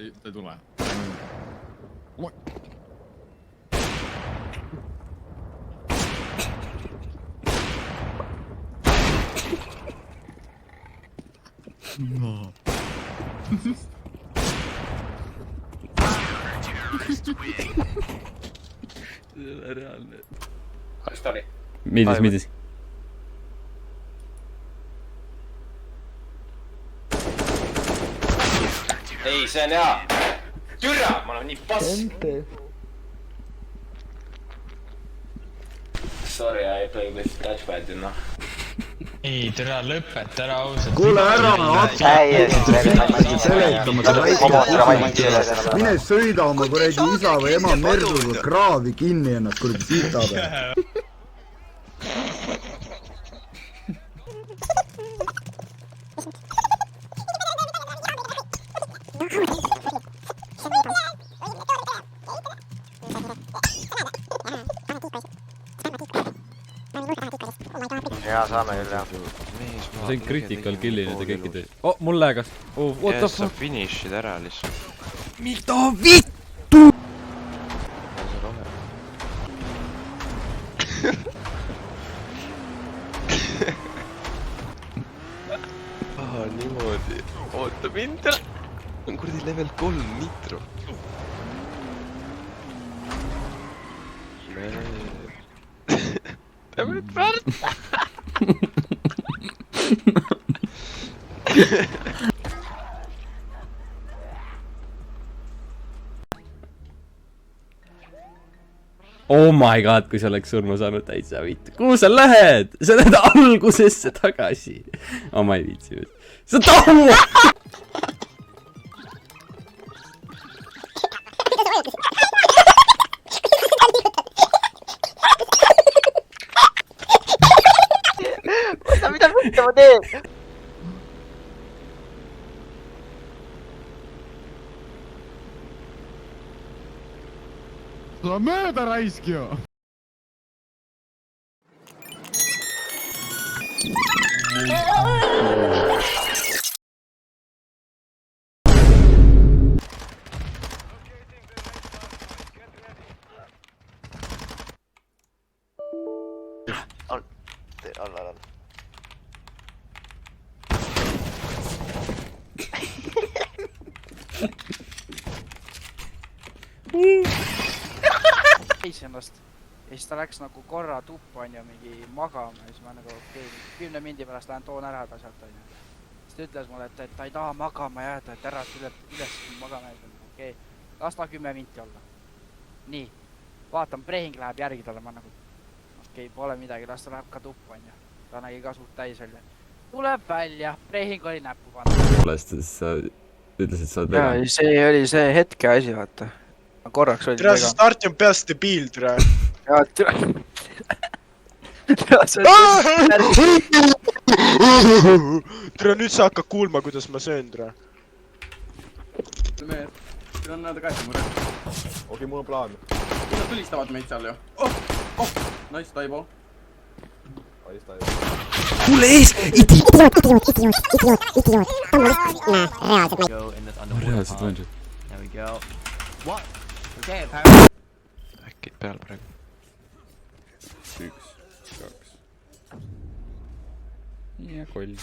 Ta ei tule. No. See ei ole reaalne. Kas ta oli? Midis. Ei, see on hea. Türa! Ma olen nii pass. Sorry, I play with touchpad, noh. Ei, türa lõpeta ära ausalt. Kuule ära, mine sõida oma kuradi isa või ema merduga kraavi kinni ennast kuradi sitabe. Jaa, saame küll, jah. Ma sain critical killi nende kõikide. Oh, mul lägas. Oh, what the fuck? Sa finishid ära lihtsalt. Mida vittu? Niimoodi. Oota mind ära. On kurdi level 3 nitro. Peame nüüd värta. Oh my god, kui sa oleks surma saanud täitsa vittu. Kuhu sa lähed? Sa lähed algusesse tagasi. Oh, ma ei viitsi nüüd. Sa tahu! Mida ma teen? Sa mööda raisk ju! Alla. ennast ja siis ta läks nagu korra tuppa onju mingi magama ja siis ma nagu okei, 10 mindi pärast lähen toon ära ta sealt onju. Siis ta ütles mulle, et ta ei taha magama jääda, et ära üles magama jääda. Okei, las ta 10 minti olla. Nii, vaatan, prehing läheb järgi talle, ma nagu okei, pole midagi, las ta läheb ka tuppa onju. Ta nägi ka suht täis välja. Tuleb välja, prehing oli näppu pannud. Olest, sa ütlesid, sa oled jaa, see oli see hetke asi, vaata. Korraks oli tere, see starti on peast debiil, tere. Jaa, tere. Tere, nüüd sa hakkad kuulma, kuidas ma söön, tere. Meil on näeda käest mure. Okei, mul on plaan. Nad tulistavad meid seal ju. Nice, Taibo. Kuule ees! Idioot! Reaalselt võnžud. Äkki peal praegu. 1, 2. Ja koll.